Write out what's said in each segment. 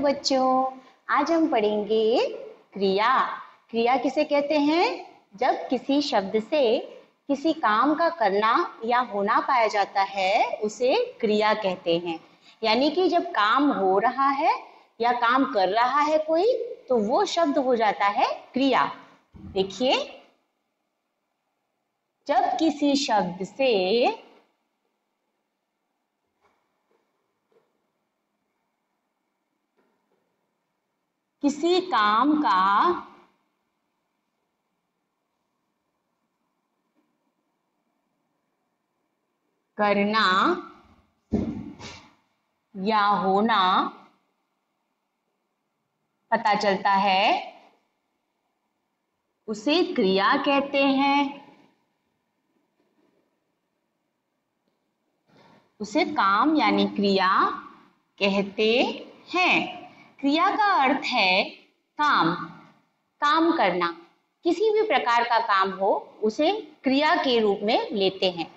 बच्चों, आज हम पढ़ेंगे क्रिया। क्रिया किसे कहते हैं? जब किसी शब्द से किसी काम का करना या होना पाया जाता है उसे क्रिया कहते हैं। यानी कि जब काम हो रहा है या काम कर रहा है कोई, तो वो शब्द हो जाता है क्रिया। देखिए, जब किसी शब्द से किसी काम का करना या होना पता चलता है उसे क्रिया कहते हैं। उसे काम यानी क्रिया कहते हैं। क्रिया का अर्थ है काम, काम करना। किसी भी प्रकार का काम हो उसे क्रिया के रूप में लेते हैं।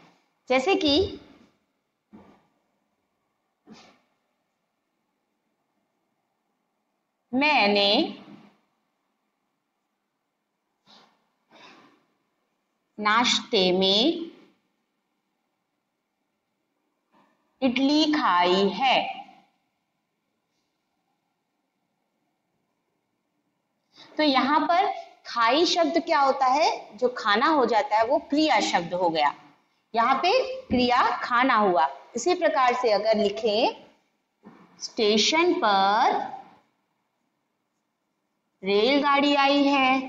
जैसे कि मैंने नाश्ते में इडली खाई है। तो यहाँ पर खाई शब्द क्या होता है? जो खाना हो जाता है वो क्रिया शब्द हो गया। यहाँ पे क्रिया खाना हुआ। इसी प्रकार से अगर लिखें, स्टेशन पर रेलगाड़ी आई है,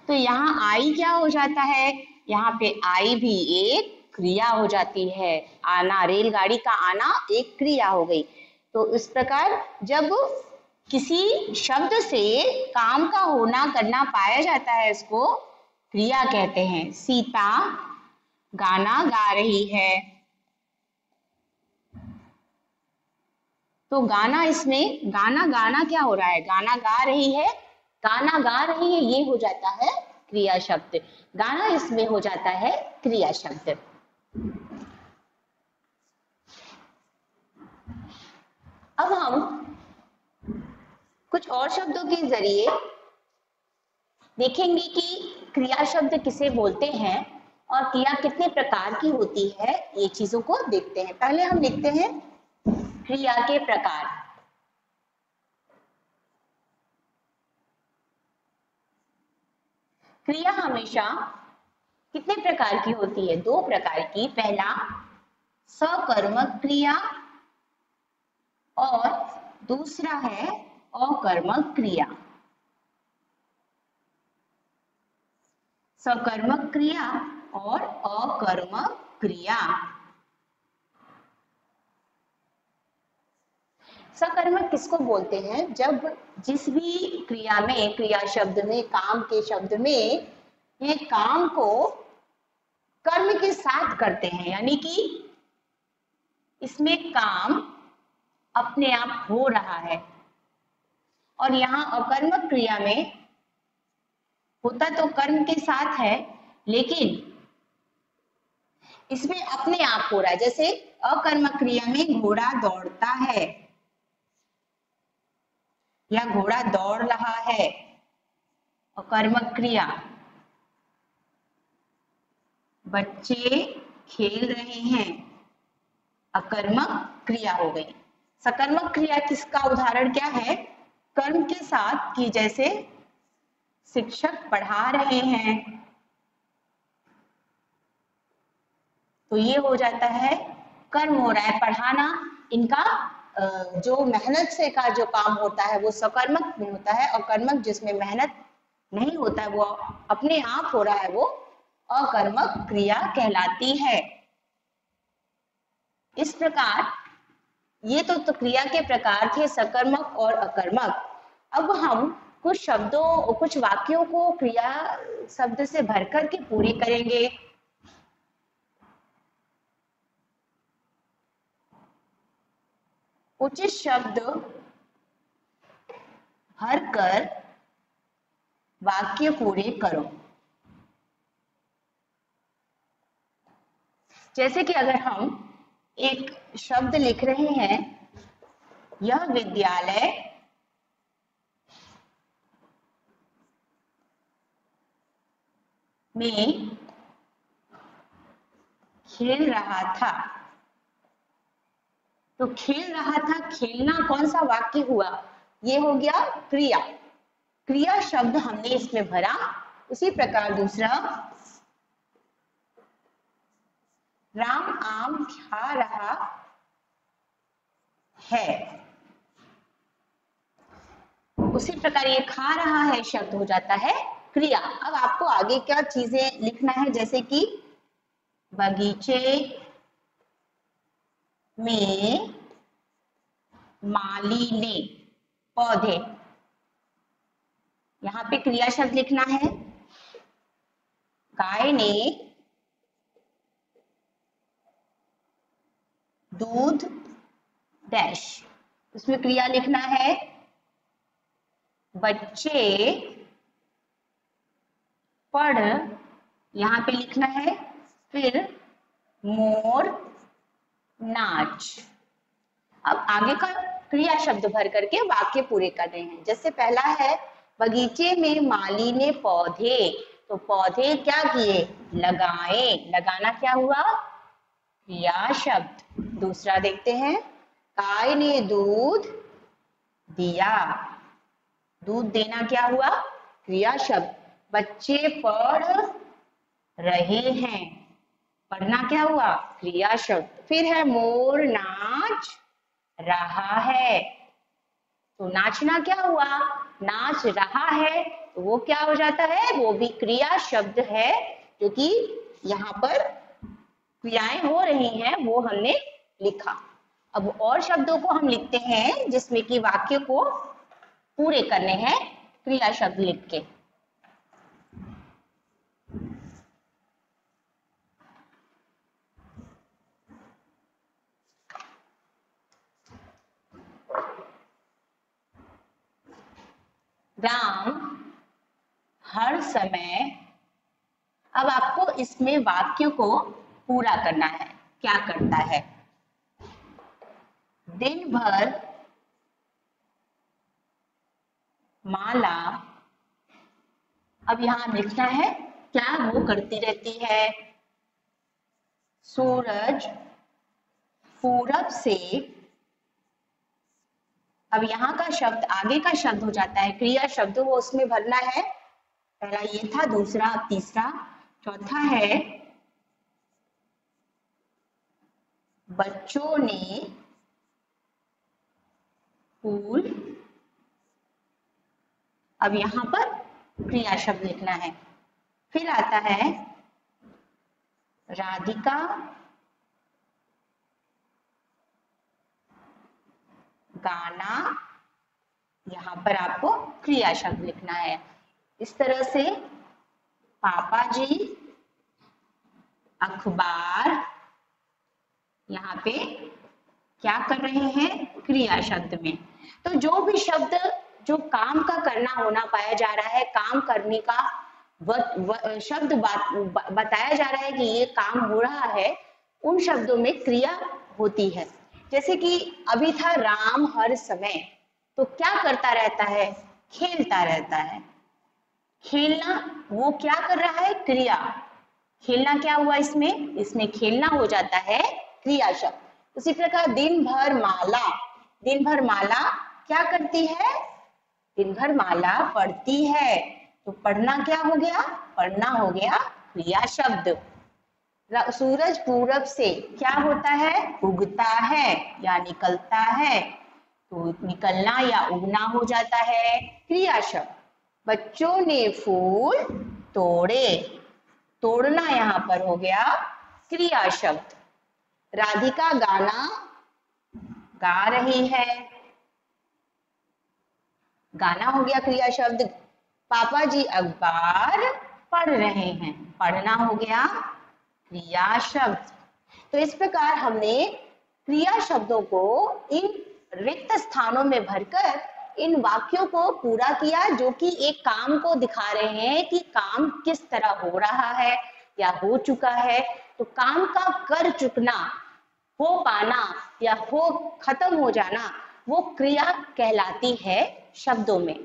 तो यहाँ आई क्या हो जाता है? यहाँ पे आई भी एक क्रिया हो जाती है। आना, रेलगाड़ी का आना एक क्रिया हो गई। तो इस प्रकार जब किसी शब्द से काम का होना करना पाया जाता है इसको क्रिया कहते हैं। सीता गाना गा रही है, तो गाना, इसमें गाना गाना क्या हो रहा है? गाना गा रही है, गाना गा रही है ये हो जाता है क्रिया शब्द। गाना इसमें हो जाता है क्रिया शब्द। अब हम कुछ और शब्दों के जरिए देखेंगे कि क्रिया शब्द किसे बोलते हैं और क्रिया कितने प्रकार की होती है। ये चीजों को देखते हैं। पहले हम देखते हैं क्रिया के प्रकार। क्रिया हमेशा कितने प्रकार की होती है? दो प्रकार की। पहला सकर्मक क्रिया और दूसरा है अकर्मक क्रिया। सकर्मक क्रिया और अकर्मक क्रिया। सकर्मक किसको बोलते हैं? जब जिस भी क्रिया में, क्रिया शब्द में, काम के शब्द में, ये काम को कर्म के साथ करते हैं, यानी कि इसमें काम अपने आप हो रहा है। और यहाँ अकर्मक क्रिया में होता तो कर्म के साथ है, लेकिन इसमें अपने आप हो रहा है। जैसे अकर्मक क्रिया में घोड़ा दौड़ता है या घोड़ा दौड़ रहा है, अकर्मक क्रिया। बच्चे खेल रहे हैं, अकर्मक क्रिया हो गई। सकर्मक क्रिया किसका उदाहरण क्या है? कर्म के साथ की, जैसे शिक्षक पढ़ा रहे हैं, तो ये हो जाता है कर्म हो रहा है, पढ़ाना। इनका जो मेहनत से का जो काम होता है वो सकर्मक में होता है, और कर्मक जिसमें मेहनत नहीं होता है, वो अपने आप हो रहा है, वो अकर्मक क्रिया कहलाती है। इस प्रकार ये तो क्रिया के प्रकार थे, सकर्मक और अकर्मक। अब हम कुछ शब्दों, कुछ वाक्यों को क्रिया शब्द से भरकर के पूरे करेंगे। उचित शब्द भरकर वाक्य पूरे करो। जैसे कि अगर हम एक शब्द लिख रहे हैं, यह विद्यालय में खेल रहा था। तो खेल रहा था, खेलना कौन सा वाक्य हुआ? ये हो गया क्रिया। क्रिया शब्द हमने इसमें भरा। उसी प्रकार दूसरा, राम आम खा रहा है। उसी प्रकार ये खा रहा है शब्द हो जाता है क्रिया। अब आपको आगे क्या चीजें लिखना है, जैसे कि बगीचे में माली ने पौधे, यहाँ पे क्रिया शब्द लिखना है। गाय ने दूध डैश, उसमें क्रिया लिखना है। बच्चे पढ़, यहाँ पे लिखना है। फिर मोर नाच। अब आगे का क्रिया शब्द भर करके वाक्य पूरे कर रहे हैं। जैसे पहला है, बगीचे में माली ने पौधे, तो पौधे क्या किए? लगाए। लगाना क्या हुआ? क्रिया शब्द। दूसरा देखते हैं, गाय ने दूध दिया। दूध देना क्या हुआ? क्रिया शब्द। बच्चे पढ़ रहे हैं, पढ़ना क्या हुआ? क्रिया शब्द। फिर है मोर नाच रहा है, तो नाचना क्या हुआ? नाच रहा है, तो वो क्या हो जाता है? वो भी क्रिया शब्द है, क्योंकि यहाँ पर क्रियाएं हो रही हैं, वो हमने लिखा। अब और शब्दों को हम लिखते हैं जिसमें कि वाक्य को पूरे करने हैं क्रिया शब्द लिख के। राम हर समय, अब आपको इसमें वाक्य को पूरा करना है। क्या करता है? दिन भर माला, अब यहां लिखना है क्या वो करती रहती है। सूरज पूरब से, अब यहाँ का शब्द आगे का शब्द हो जाता है क्रिया शब्द, वो उसमें भरना है। पहला ये था, दूसरा, तीसरा, चौथा है बच्चों ने फूल, अब यहाँ पर क्रिया शब्द लिखना है। फिर आता है राधिका गाना, यहाँ पर आपको क्रिया शब्द लिखना है। इस तरह से पापा जी अखबार, यहाँ पे क्या कर रहे हैं? क्रिया शब्द में। तो जो भी शब्द जो काम का करना होना पाया जा रहा है, काम करने का शब्द बताया जा रहा है कि ये काम हो रहा है, उन शब्दों में क्रिया होती है। जैसे कि अभी था राम हर समय, तो क्या करता रहता है? खेलता रहता है। खेलना, वो क्या कर रहा है? क्रिया। खेलना क्या हुआ इसमें? इसमें खेलना हो जाता है क्रिया शब्द। उसी प्रकार दिन भर माला, दिन भर माला क्या करती है? दिन भर माला पढ़ती है, तो पढ़ना क्या हो गया? पढ़ना हो गया क्रिया शब्द। सूरज पूरब से क्या होता है? उगता है या निकलता है, तो निकलना या उगना हो जाता है क्रिया शब्द। बच्चों ने फूल तोड़े, तोड़ना यहाँ पर हो गया क्रिया शब्द। राधिका गाना गा रही है, गाना हो गया क्रिया शब्द। पापा जी अखबार पढ़ रहे हैं, पढ़ना हो गया क्रिया शब्द। तो इस प्रकार हमने क्रिया शब्दों को इन रिक्त स्थानों में भरकर इन वाक्यों को पूरा किया, जो कि एक काम को दिखा रहे हैं कि काम किस तरह हो रहा है या हो चुका है। तो काम का कर चुकना हो पाना या हो खत्म हो जाना वो क्रिया कहलाती है शब्दों में।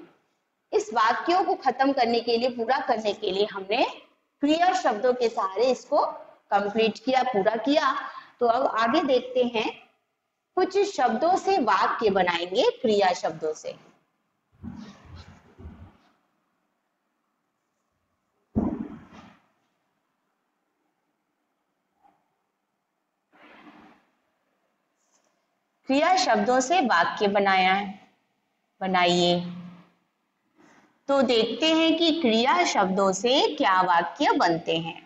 इस वाक्यों को खत्म करने के लिए, पूरा करने के लिए हमने क्रिया शब्दों के सहारे इसको कंप्लीट किया, पूरा किया। तो अब आगे देखते हैं, कुछ शब्दों से वाक्य बनाएंगे, क्रिया शब्दों से। क्रिया शब्दों से वाक्य बनाइए। तो देखते हैं कि क्रिया शब्दों से क्या वाक्य बनते हैं।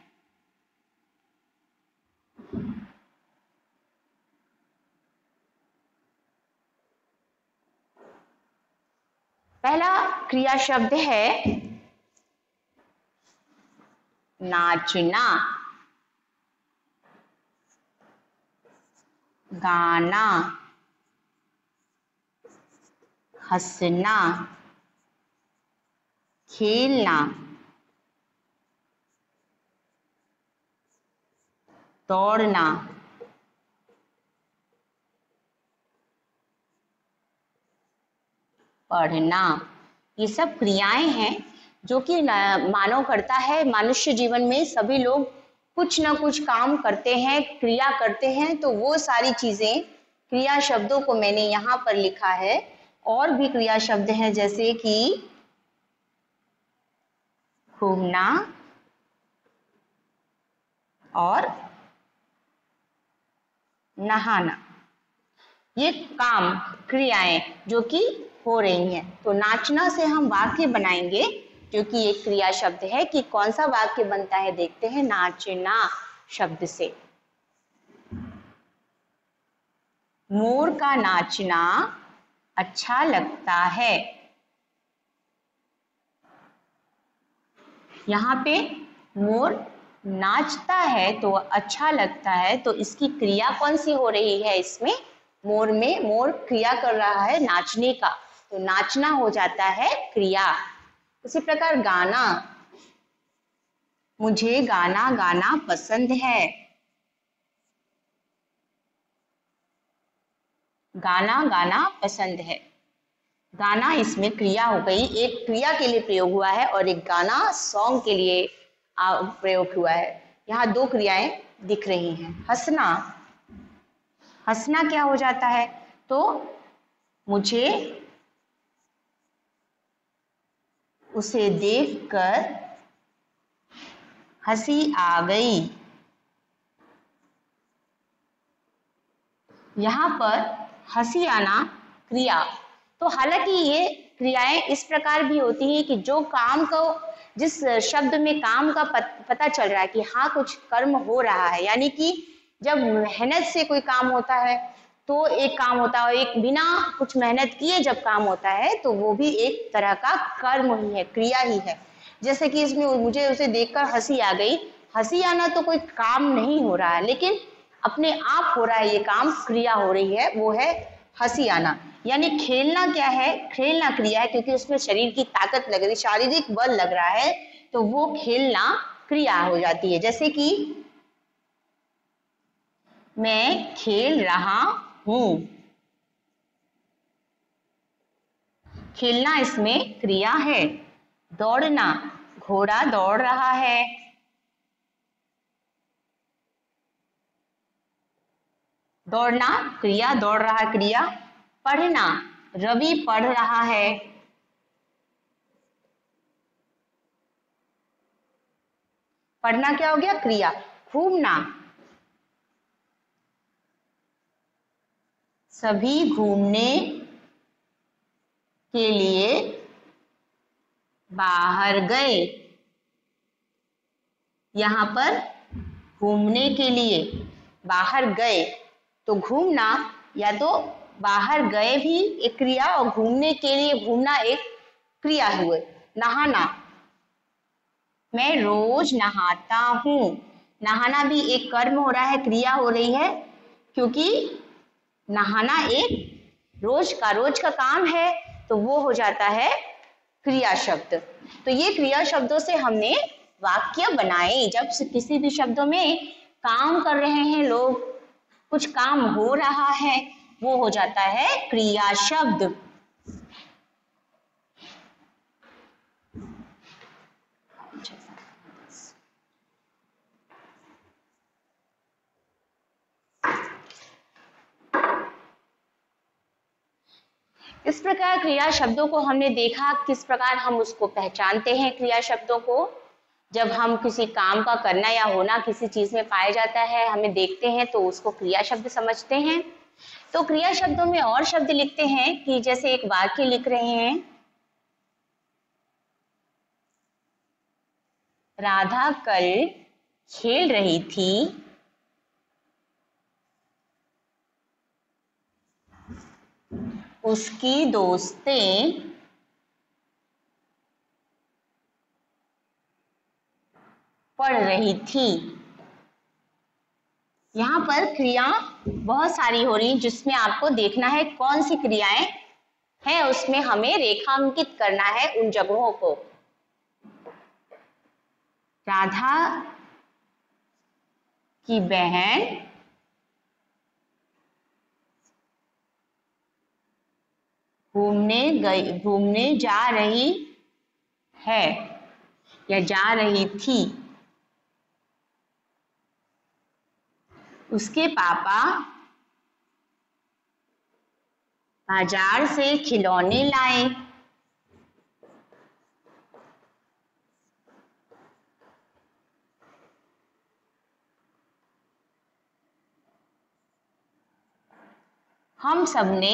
पहला क्रिया शब्द है नाचना, गाना, हंसना, खेलना, दौड़ना, पढ़ना। ये सब क्रियाएं हैं जो कि मानव करता है। मनुष्य जीवन में सभी लोग कुछ ना कुछ काम करते हैं, क्रिया करते हैं। तो वो सारी चीजें, क्रिया शब्दों को मैंने यहाँ पर लिखा है। और भी क्रिया शब्द हैं जैसे कि घूमना और नहाना। ये काम, क्रियाएं जो कि हो रही हैं। तो नाचना से हम वाक्य बनाएंगे जो कि एक क्रिया शब्द है। कि कौन सा वाक्य बनता है देखते हैं नाचना शब्द से। मोर का नाचना अच्छा लगता है। यहाँ पे मोर नाचता है तो अच्छा लगता है, तो इसकी क्रिया कौन सी हो रही है इसमें? मोर में मोर क्रिया कर रहा है नाचने का, तो नाचना हो जाता है क्रिया। उसी प्रकार गाना, मुझे गाना गाना पसंद है। गाना गाना पसंद है, गाना इसमें क्रिया हो गई, एक क्रिया के लिए प्रयोग हुआ है और एक गाना सॉन्ग के लिए प्रयोग हुआ है। यहाँ दो क्रियाएं दिख रही हैं। हंसना, हंसना क्या हो जाता है? तो मुझे उसे देखकर हंसी आ गई। यहाँ पर हंसी आना क्रिया। तो हालांकि ये क्रियाएं इस प्रकार भी होती हैं कि जो काम को, जिस शब्द में काम का पता चल रहा है कि हाँ कुछ कर्म हो रहा है, यानी कि जब मेहनत से कोई काम होता है तो एक काम होता है, एक बिना कुछ मेहनत किए जब काम होता है तो वो भी एक तरह का कर्म ही है, क्रिया ही है। जैसे कि इसमें मुझे उसे देखकर हंसी आ गई, हंसी आना तो कोई काम नहीं हो रहा है, लेकिन अपने आप हो रहा है, ये काम क्रिया हो रही है, वो है हंसी आना। यानी खेलना क्या है? खेलना क्रिया है, क्योंकि उसमें शरीर की ताकत लग रही, शारीरिक बल लग रहा है, तो वो खेलना क्रिया हो जाती है। जैसे कि मैं खेल रहा हूं, खेलना इसमें क्रिया है। दौड़ना, घोड़ा दौड़ रहा है। दौड़ना क्रिया, दौड़ रहा क्रिया। पढ़ना, रवि पढ़ रहा है। पढ़ना क्या हो गया? क्रिया। घूमना, सभी घूमने के लिए बाहर गए। यहाँ पर घूमने के लिए बाहर गए, तो घूमना या तो बाहर गए भी एक क्रिया और घूमने के लिए घूमना एक क्रिया हुए। नहाना, मैं रोज नहाता हूँ। नहाना भी एक कर्म हो रहा है, क्रिया हो रही है, क्योंकि नहाना एक रोज का काम है, तो वो हो जाता है क्रिया शब्द। तो ये क्रिया शब्दों से हमने वाक्य बनाए। जब किसी भी शब्दों में काम कर रहे हैं लोग, कुछ काम हो रहा है, वो हो जाता है क्रिया शब्द। इस प्रकार क्रिया शब्दों को हमने देखा, किस प्रकार हम उसको पहचानते हैं। क्रिया शब्दों को जब हम किसी काम का करना या होना किसी चीज में पाया जाता है, हमें देखते हैं तो उसको क्रिया शब्द समझते हैं। तो क्रिया शब्दों में और शब्द लिखते हैं कि जैसे एक वाक्य लिख रहे हैं, राधा कल खेल रही थी, उसकी दोस्तें पढ़ रही थी। यहाँ पर क्रिया बहुत सारी हो रही, जिसमें आपको देखना है कौन सी क्रियाएं हैं, उसमें हमें रेखांकित करना है उन जगहों को। राधा की बहन घूमने जा रही है या जा रही थी। उसके पापा बाजार से खिलौने लाए। हम सबने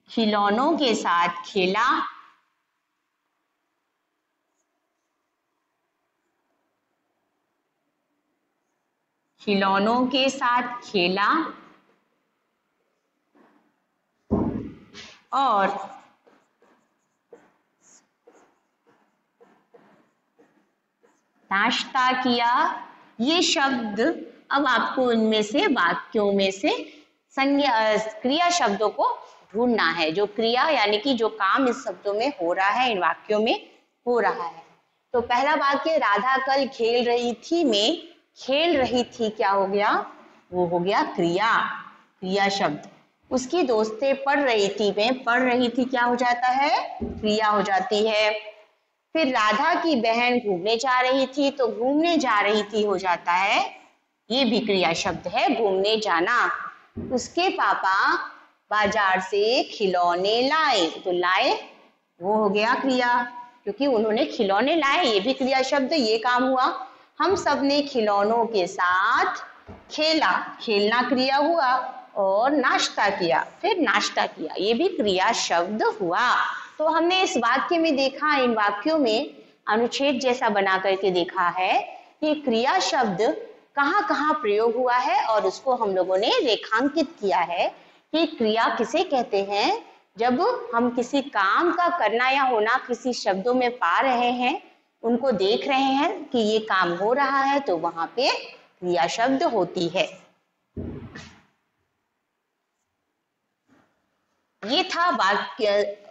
खिलौनों के साथ खेला। खिलौनों के साथ खेला और नाश्ता किया। ये शब्द अब आपको इनमें से वाक्यों में से संज्ञा क्रिया शब्दों को ढूंढना है, जो क्रिया यानी कि जो काम इस शब्दों में हो रहा है, इन वाक्यों में हो रहा है। तो पहला वाक्य, राधा कल खेल रही थी में खेल रही थी क्या हो गया, वो हो गया क्रिया शब्द। उसकी दोस्तें पढ़ रही थी में पढ़ रही थी क्या हो जाता है, क्रिया हो जाती है। फिर राधा की बहन घूमने जा रही थी, तो घूमने जा रही थी हो जाता है, ये भी क्रिया शब्द है, घूमने जाना। उसके पापा बाजार से खिलौने लाए, तो लाए वो हो गया क्रिया, क्योंकि उन्होंने खिलौने लाए, ये भी क्रिया शब्द, ये काम हुआ। हम सब ने खिलौनों के साथ खेला, खेलना क्रिया हुआ, और नाश्ता किया, फिर नाश्ता किया, ये भी क्रिया शब्द हुआ। तो हमने इस वाक्य में देखा, इन वाक्यों में अनुच्छेद जैसा बना करके देखा है कि क्रिया शब्द कहाँ कहाँ प्रयोग हुआ है, और उसको हम लोगों ने रेखांकित किया है कि क्रिया किसे कहते हैं। जब हम किसी काम का करना या होना किसी शब्दों में पा रहे हैं, उनको देख रहे हैं कि ये काम हो रहा है, तो वहां पे क्रिया शब्द होती है। ये था वाक्य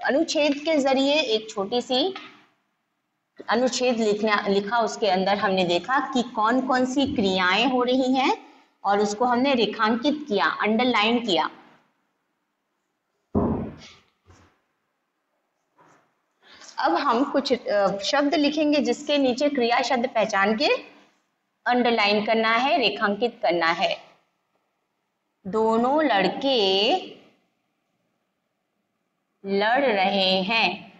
अनुच्छेद के जरिए एक छोटी सी अनुच्छेद लिखा, उसके अंदर हमने देखा कि कौन कौन सी क्रियाएं हो रही हैं, और उसको हमने रेखांकित किया, अंडरलाइन किया। अब हम कुछ शब्द लिखेंगे जिसके नीचे क्रिया शब्द पहचान के अंडरलाइन करना है, रेखांकित करना है। दोनों लड़के लड़ रहे हैं।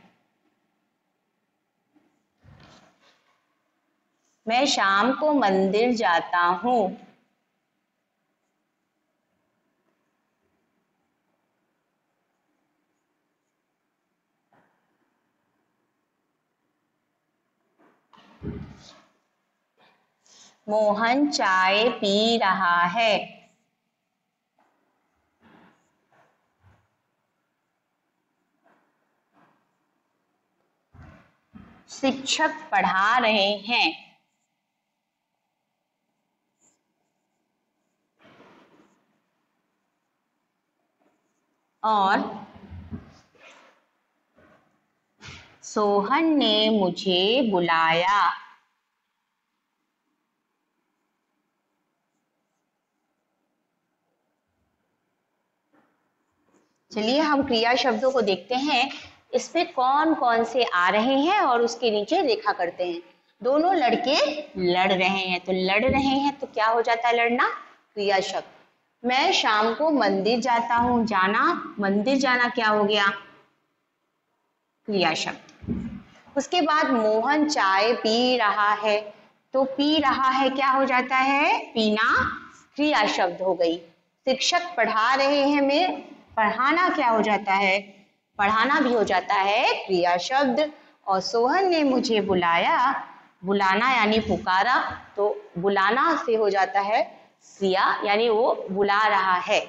मैं शाम को मंदिर जाता हूँ। मोहन चाय पी रहा है। शिक्षक पढ़ा रहे हैं। और सोहन ने मुझे बुलाया। चलिए हम क्रिया शब्दों को देखते हैं, इसमें कौन कौन से आ रहे हैं और उसके नीचे रेखा करते हैं। दोनों लड़के लड़ रहे हैं, तो लड़ रहे हैं तो क्या हो जाता है लड़ना, क्रिया शब्द। मैं शाम को मंदिर जाता हूँ, जाना, मंदिर जाना क्या हो गया, क्रिया शब्द। उसके बाद मोहन चाय पी रहा है, तो पी रहा है क्या हो जाता है, पीना क्रिया शब्द हो गई। शिक्षक पढ़ा रहे हैं, मैं पढ़ाना क्या हो जाता है, पढ़ाना भी हो जाता है क्रिया शब्द। और सोहन ने मुझे बुलाया, बुलाना यानी पुकारा, तो बुलाना से हो जाता है क्रिया, यानी वो बुला रहा है,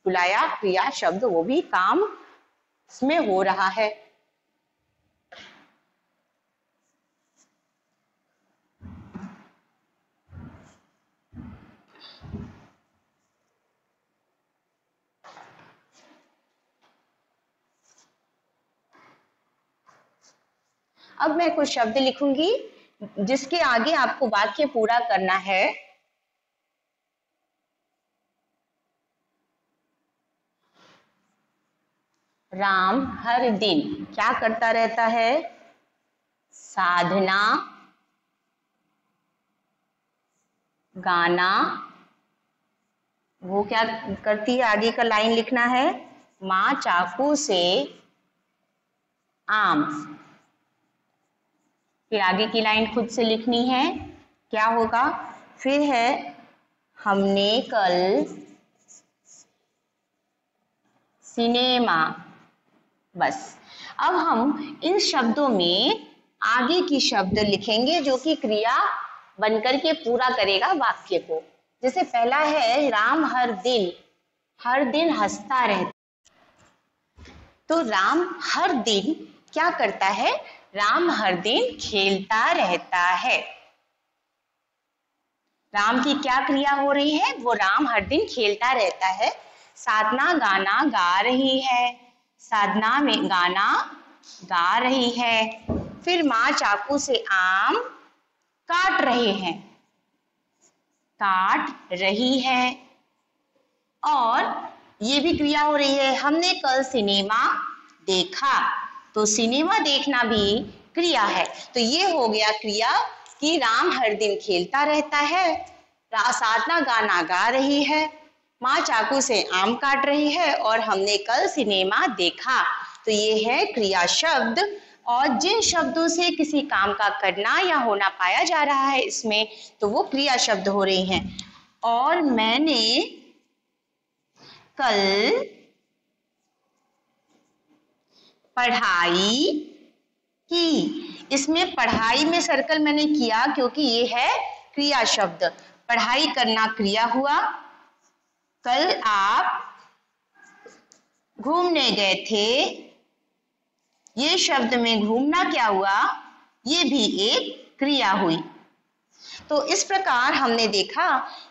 बुलाया क्रिया शब्द, वो भी काम इसमें हो रहा है। अब मैं कुछ शब्द लिखूंगी जिसके आगे आपको वाक्य पूरा करना है। राम हर दिन क्या करता रहता है, साधना, गाना, वो क्या करती है, आगे का लाइन लिखना है, माँ चाकू से आम, फिर आगे की लाइन खुद से लिखनी है, क्या होगा, फिर है हमने कल सिनेमा। बस अब हम इन शब्दों में आगे की शब्द लिखेंगे जो कि क्रिया बनकर के पूरा करेगा वाक्य को। जैसे पहला है राम हर दिन हंसता रहता, तो राम हर दिन क्या करता है, राम हर दिन खेलता रहता है। राम की क्या क्रिया हो रही है, वो राम हर दिन खेलता रहता है। साधना गाना गा रही है, साधना में गाना गा रही है। फिर माँ चाकू से आम काट रहे हैं, काट रही है। और ये भी क्रिया हो रही है, हमने कल सिनेमा देखा, तो सिनेमा देखना भी क्रिया है। तो ये हो गया क्रिया कि राम हर दिन खेलता रहता है, साधना गाना गा रही है, माँ चाकू से आम काट रही है, और हमने कल सिनेमा देखा। तो ये है क्रिया शब्द। और जिन शब्दों से किसी काम का करना या होना पाया जा रहा है इसमें, तो वो क्रिया शब्द हो रही हैं। और मैंने कल पढ़ाई की, इसमें पढ़ाई में सर्कल मैंने किया क्योंकि ये है क्रिया शब्द, पढ़ाई करना क्रिया हुआ। कल आप घूमने गए थे, ये शब्द में घूमना क्या हुआ, ये भी एक क्रिया हुई। तो इस प्रकार हमने देखा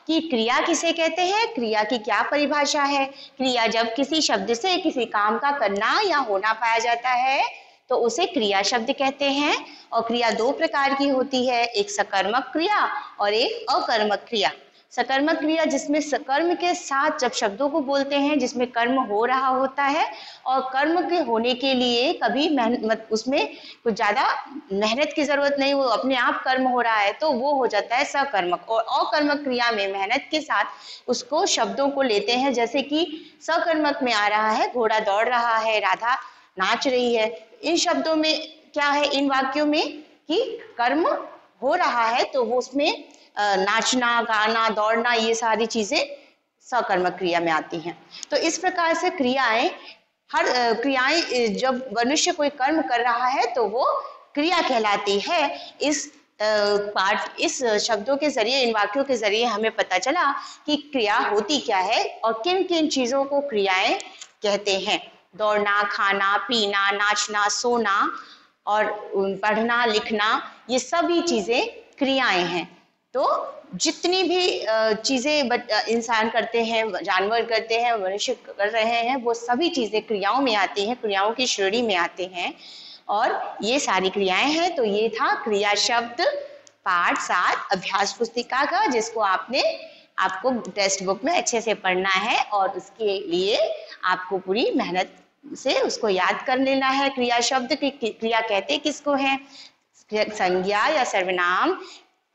कि क्रिया किसे कहते हैं, क्रिया की क्या परिभाषा है। क्रिया जब किसी शब्द से किसी काम का करना या होना पाया जाता है तो उसे क्रिया शब्द कहते हैं। और क्रिया दो प्रकार की होती है, एक सकर्मक क्रिया और एक अकर्मक क्रिया। सकर्मक क्रिया जिसमें कर्म के साथ जब शब्दों को बोलते हैं, जिसमें कर्म हो रहा होता है और कर्म के होने के लिए कभी उसमें कुछ ज्यादा मेहनत की जरूरत नहीं, वो अपने आप कर्म हो रहा है, तो वो हो जाता है सकर्मक। और अकर्मक क्रिया में मेहनत के साथ उसको शब्दों को लेते हैं, जैसे कि सकर्मक में आ रहा है घोड़ा दौड़ रहा है, राधा नाच रही है। इन शब्दों में क्या है, इन वाक्यों में कि कर्म हो रहा है, तो वो उसमें नाचना, गाना, दौड़ना, ये सारी चीजें सकर्मक क्रिया में आती हैं। तो इस प्रकार से क्रियाएं, हर क्रियाएं जब मनुष्य कोई कर्म कर रहा है तो वो क्रिया कहलाती है। इस शब्दों के जरिए, इन वाक्यों के जरिए हमें पता चला कि क्रिया होती क्या है और किन किन चीजों को क्रियाएं कहते हैं। दौड़ना, खाना, पीना, नाचना, सोना और पढ़ना, लिखना, ये सभी चीजें क्रियाएं हैं। तो जितनी भी चीजें इंसान करते हैं, जानवर करते हैं, मनुष्य कर रहे हैं, वो सभी चीजें क्रियाओं में आती हैं, क्रियाओं की श्रेणी में आते हैं। और ये सारी क्रियाएं हैं। तो ये था क्रिया शब्द पाठ 7 अभ्यास पुस्तिका का, जिसको आपने आपको टेक्स्ट बुक में अच्छे से पढ़ना है और उसके लिए आपको पूरी मेहनत से उसको याद कर लेना है। क्रिया शब्द की क्रिया कहते किसको है? संज्ञा या सर्वनाम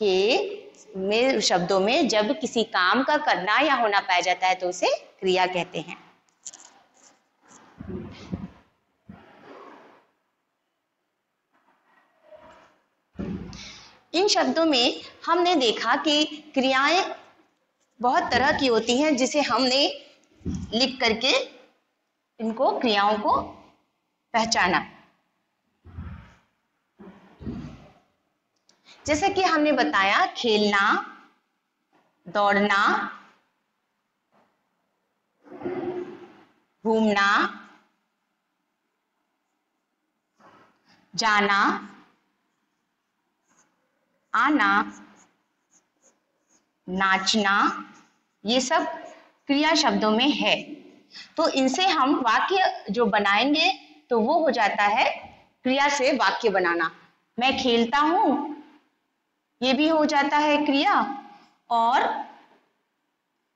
के शब्दों में जब किसी काम का करना या होना पाया जाता है तो उसे क्रिया कहते हैं। इन शब्दों में हमने देखा कि क्रियाएं बहुत तरह की होती हैं, जिसे हमने लिख करके इनको क्रियाओं को पहचाना। जैसे कि हमने बताया खेलना, दौड़ना, घूमना, जाना, आना, नाचना, ये सब क्रिया शब्दों में है। तो इनसे हम वाक्य जो बनाएंगे तो वो हो जाता है क्रिया से वाक्य बनाना। मैं खेलता हूं, ये भी हो जाता है क्रिया, और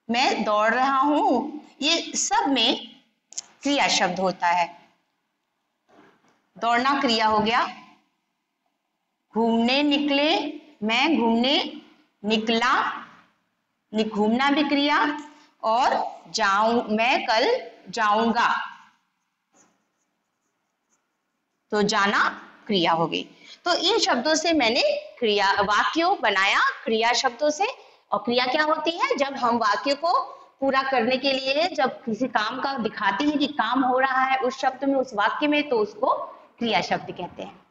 मैं दौड़ रहा हूं, ये सब में क्रिया शब्द होता है। दौड़ना क्रिया हो गया। घूमने निकले, मैं घूमने निकला, घूमना भी क्रिया। और मैं कल जाऊंगा, तो जाना क्रिया हो गई। तो इन शब्दों से मैंने क्रिया वाक्यों बनाया क्रिया शब्दों से। और क्रिया क्या होती है? जब हम वाक्य को पूरा करने के लिए जब किसी काम का दिखाते हैं कि काम हो रहा है उस शब्द में, उस वाक्य में, तो उसको क्रिया शब्द कहते हैं।